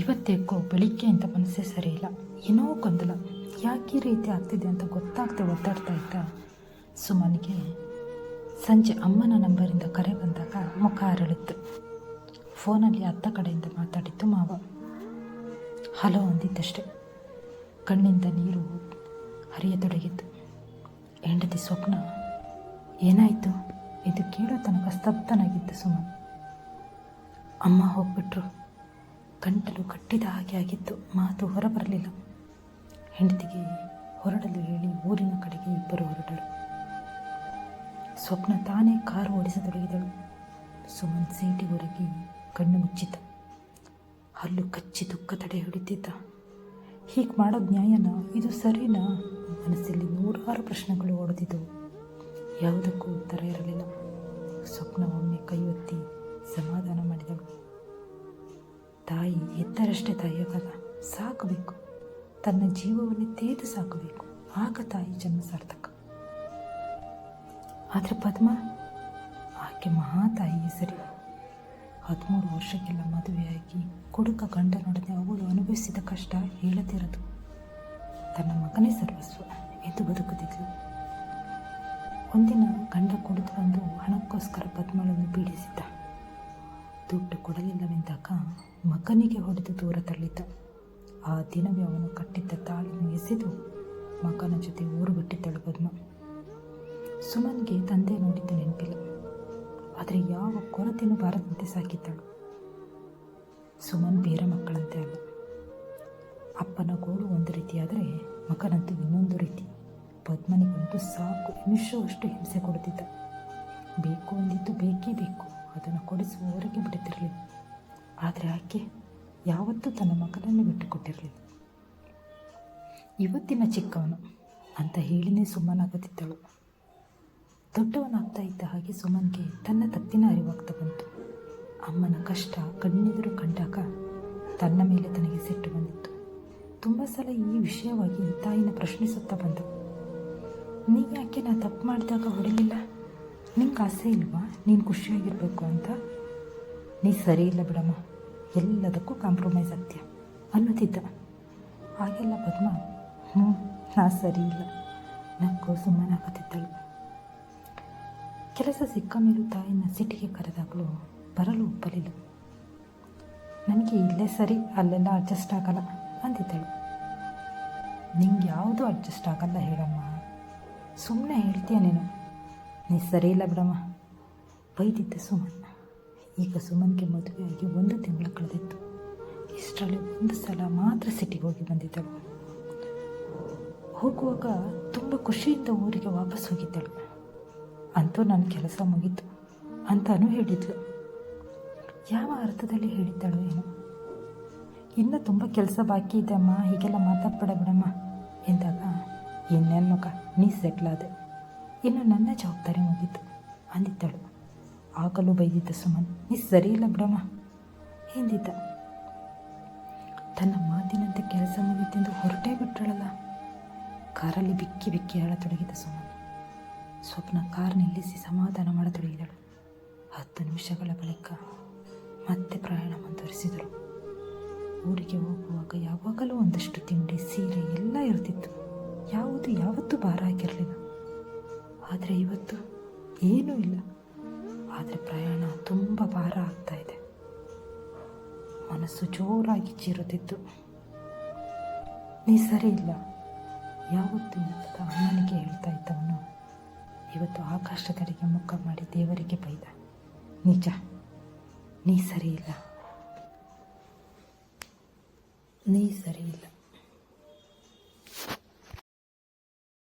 ಇವತ್ತೇಕೋ ಬೆಳಿಗ್ಗೆಯಿಂದ ಮನಸ್ಸೇ ಸರಿ ಇಲ್ಲ. ಏನೋ ಗೊಂದಲ, ಯಾಕೆ ಈ ರೀತಿ ಆಗ್ತಿದೆ ಅಂತ ಗೊತ್ತಾಗದೆ ಒದ್ದಾಡ್ತಾ ಇದ್ದ ಸುಮನ್ಗೆ ಸಂಜೆ ಅಮ್ಮನ ನಂಬರಿಂದ ಕರೆ ಬಂದಾಗ ಮುಖ ಅರಳಿತ್ತು. ಫೋನಲ್ಲಿ ಅತ್ತ ಕಡೆಯಿಂದ ಮಾತಾಡಿದ್ದು ಮಾವ. ಹಲೋ ಅಂದಿದ್ದಷ್ಟೆ ಕಣ್ಣಿಂದ ನೀರು ಹರಿಯತೊಡಗಿತ್ತು. ಹೆಂಡತಿ ಸ್ವಪ್ನ ಏನಾಯಿತು ಇದು ಕೇಳೋ ತನಕ ಸ್ತಬ್ಧನಾಗಿದ್ದ ಸುಮನ್. ಅಮ್ಮ ಹೋಗ್ಬಿಟ್ರು. ಗಂಟಲು ಕಟ್ಟಿದ ಹಾಗೆ ಆಗಿತ್ತು. ಮಾತು ಹೊರಬರಲಿಲ್ಲ. ಹೆಂಡತಿಗೆ ಹೊರಡಲು ಹೇಳಿ ಊರಿನ ಕಡೆಗೆ ಇಬ್ಬರು ಹೊರಟರು. ಸ್ವಪ್ನ ತಾನೇ ಕಾರು ಓಡಿಸತೊಡಗಿದಳು. ಸುಮನ್ ಸೀಟಿ ಹೊರಗಿ ಕಣ್ಣು ಮುಚ್ಚಿದ್ದ. ಹಲ್ಲು ಕಚ್ಚಿ ದುಃಖ ತಡೆ ಹಿಡಿತಿದ್ದ. ಹೀಗೆ ಮಾಡೋದು ನ್ಯಾಯನಾ? ಇದು ಸರಿನಾ? ಮನಸ್ಸಲ್ಲಿ ನೂರಾರು ಪ್ರಶ್ನೆಗಳು ಓಡುತ್ತಿದ್ದವು. ಯಾವುದಕ್ಕೂ ಉತ್ತರ ಇರಲಿಲ್ಲ. ಸ್ವಪ್ನ ಒಮ್ಮೆ ಕೈ ಒತ್ತಿ ಸಮಾಧಾನ ಮಾಡಿದಳು. ತಾಯಿ ಎತ್ತರಷ್ಟೇ ತಾಯಿಯಾಗಲ್ಲ, ಸಾಕಬೇಕು. ತನ್ನ ಜೀವವನ್ನೇ ತೇದು ಸಾಕಬೇಕು. ಆಗ ತಾಯಿ ಜನ್ಮ ಸಾರ್ಥಕ. ಆದರೆ ಪದ್ಮ ಆಕೆ ಮಹಾತಾಯಿಯೇ ಸರಿ. 13 ವರ್ಷಕ್ಕೆಲ್ಲ ಮದುವೆಯಾಗಿ ಕುಡುಕ ಗಂಡನೊಡನೆ ಅವಳು ಅನುಭವಿಸಿದ ಕಷ್ಟ ಹೇಳದಿರದು. ತನ್ನ ಮಗನೇ ಸರ್ವಸ್ವ ಎಂದು ಬದುಕುತ್ತಿದ್ಲು. ಒಂದಿನ ಗಂಡ ಕುಡಿದು ಬಂದು ಹಣಕ್ಕೋಸ್ಕರ ಪದ್ಮಳನ್ನು ಪೀಡಿಸಿದ್ದ. ದುಡ್ಡು ಕೊಡಲಿಲ್ಲವೆಂದಾಗ ಮಗನಿಗೆ ಹೊಡೆದು ದೂರ ತಳ್ಳಿದ್ದ. ಆ ದಿನವೇ ಅವನು ಕಟ್ಟಿದ್ದ ತಾಳಿನ ಎಸೆದು ಮಗನ ಜೊತೆ ಊರು ಬಿಟ್ಟಿದ್ದಳು ಪದ್ಮ. ಸುಮನ್ಗೆ ತಂದೆ ನೋಡಿದ್ದು ನೆನಪಿಲ್ಲ. ಆದರೆ ಯಾವ ಕೊರತೆಯೂ ಬಾರದಂತೆ ಸಾಕಿದ್ದಳು. ಸುಮನ್ ಬೇರೆ ಮಕ್ಕಳಂತೆ ಅಲ್ಲ. ಅಪ್ಪನ ಗೋಳು ಒಂದು ರೀತಿಯಾದರೆ ಮಗನಂತೂ ಇನ್ನೊಂದು ರೀತಿ. ಪದ್ಮನಿಗಂತೂ ಸಾಕು ನಿಮಿಷವಷ್ಟು ಹಿಂಸೆ ಕೊಡುತ್ತಿದ್ದ. ಬೇಕು ಅಂದಿದ್ದು ಬೇಕೇ ಬೇಕು, ಅದನ್ನು ಕೊಡಿಸುವವರೆಗೆ ಬಿಡುತ್ತಿರಲಿಲ್ಲ. ಆದರೆ ಆಕೆ ಯಾವತ್ತೂ ತನ್ನ ಮಗನನ್ನು ಬಿಟ್ಟುಕೊಟ್ಟಿರಲಿಲ್ಲ. ಇವತ್ತಿನ ಚಿಕ್ಕವನು ಅಂತ ಹೇಳಿನೇ ಸುಮ್ಮನಾಗುತ್ತಿದ್ದಳು. ದೊಡ್ಡವನಾಗ್ತಾ ಇದ್ದ ಹಾಗೆ ಸುಮನ್ಗೆ ತನ್ನ ತಪ್ಪಿನ ಅರಿವಾಗ್ತಾ ಬಂತು. ಅಮ್ಮನ ಕಷ್ಟ ಕಣ್ಣೆದುರು ಕಂಡಾಗ ತನ್ನ ಮೇಲೆ ತನಗೆ ಸಿಟ್ಟು ಬಂದಿತ್ತು. ತುಂಬ ಸಲ ಈ ವಿಷಯವಾಗಿ ತಾಯಿನ ಪ್ರಶ್ನಿಸುತ್ತಾ ಬಂದ. ನೀ ಯಾಕೆ ನಾ ತಪ್ಪು ಮಾಡಿದಾಗ ಹೊಡಿಲಿಲ್ಲ? ನಿಂಗೆ ಆಸೆ ಇಲ್ವಾ ನೀನು ಖುಷಿಯಾಗಿರಬೇಕು ಅಂತ? ನೀ ಸರಿ ಇಲ್ಲ ಬಿಡಮ್ಮ, ಎಲ್ಲದಕ್ಕೂ ಕಾಂಪ್ರಮೈಸ್ ಆಗ್ತೀಯ ಅನ್ನುತ್ತಿದ್ದ. ಹಾಗೆಲ್ಲ ಪದ್ಮ ನಾ ಸರಿ ಇಲ್ಲ ನಕ್ಕೋ ಸುಮ್ಮನಾಗುತ್ತಿದ್ದಳು. ಕೆಲಸ ಸಿಕ್ಕ ಮೇಲೂ ತಾಯಿನ ಸಿಟಿಗೆ ಕರೆದಾಗಲೂ ಬರಲು ಒಪ್ಪಲಿಲ್ಲ. ನನಗೆ ಇಲ್ಲೇ ಸರಿ, ಅಲ್ಲೆಲ್ಲ ಅಡ್ಜಸ್ಟ್ ಆಗಲ್ಲ ಅಂದಿದ್ದಳು. ನಿಂಗೆ ಯಾವುದು ಅಡ್ಜಸ್ಟ್ ಆಗಲ್ಲ ಹೇಳಮ್ಮ, ಸುಮ್ಮನೆ ಹೇಳ್ತೀಯ ನೀನು. ನೀ ಸರಿ ಇಲ್ಲ ಬಿಡಮ್ಮ ಬೈದಿದ್ದ ಸುಮನ್. ಈಗ ಸುಮನ್ಗೆ ಮದುವೆಯಾಗಿ 1 ತಿಂಗಳು ಕಳೆದಿತ್ತು. ಇಷ್ಟರಲ್ಲಿ ಒಂದು ಸಲ ಮಾತ್ರ ಸಿಟಿಗೆ ಹೋಗಿ ಬಂದಿದ್ದಳು. ಹೋಗುವಾಗ ತುಂಬ ಖುಷಿಯಿಂದ ಊರಿಗೆ ವಾಪಸ್ ಹೋಗಿದ್ದಳು. ಅಂತೂ ನನ್ನ ಕೆಲಸ ಮುಗೀತು ಅಂತಾನೂ ಹೇಳಿದ್ಳು. ಯಾವ ಅರ್ಥದಲ್ಲಿ ಹೇಳಿದ್ದಳು ಏನೋ. ಇನ್ನೂ ತುಂಬ ಕೆಲಸ ಬಾಕಿ ಇದೆ ಅಮ್ಮ, ಹೀಗೆಲ್ಲ ಮಾತಾಡ್ಬೇಡ ಬಿಡಮ್ಮ ಎಂದಾಗ, ಇನ್ನೇನು ಮಗ ನೀ ಸೆಟ್ಲಾದೆ, ಇನ್ನು ನನ್ನ ಜವಾಬ್ದಾರಿ ಮುಗೀತು ಅಂದಿದ್ದಳು. ಆಗಲೂ ಬೈದಿದ್ದ ಸುಮನ್, ನೀ ಸರಿ ಇಲ್ಲ ಬಿಡಮ್ಮ ಎಂದಿದ್ದ. ತನ್ನ ಮಾತಿನಂತೆ ಕೆಲಸ ಮುಗೀತೆಂದು ಹೊರಟೇ ಬಿಟ್ಟಳಲ್ಲ. ಕಾರಲ್ಲಿ ಬಿಕ್ಕಿ ಬಿಕ್ಕಿ ಹೇಳತೊಡಗಿದ ಸುಮನ್. ಸ್ವಪ್ನ ಕಾರ್ ನಿಲ್ಲಿಸಿ ಸಮಾಧಾನ ಮಾಡತೊಡಗಿದಳು. 10 ನಿಮಿಷಗಳ ಬಳಿಕ ಮತ್ತೆ ಪ್ರಯಾಣ ಮುಂದುವರಿಸಿದರು. ಊರಿಗೆ ಹೋಗುವಾಗ ಯಾವಾಗಲೂ ಒಂದಷ್ಟು ತಿಂಡಿ ಸೀರೆ ಎಲ್ಲ ಇರ್ತಿತ್ತು. ಯಾವತ್ತೂ ಭಾರ ಆಗಿರಲಿಲ್ಲ. ಆದರೆ ಇವತ್ತು ಏನೂ ಇಲ್ಲ. ಆದರೆ ಪ್ರಯಾಣ ತುಂಬ ಭಾರ ಆಗ್ತಾ ಇದೆ. ಮನಸ್ಸು ಜೋರಾಗಿ ಚೀರುತ್ತಿತ್ತು. ನೀ ಸರಿ ಇಲ್ಲ ಯಾವತ್ತೂ ಇಲ್ಲದ ಅಮ್ಮನಿಗೆ ಹೇಳ್ತಾ ಇದ್ದವನು ಇವತ್ತು ಆಕಾಶದೆಡೆಗೆ ಮುಖ ಮಾಡಿ ದೇವರಿಗೆ ಬೈದ. ನಿಜ, ನೀ ಸರಿ ಇಲ್ಲ.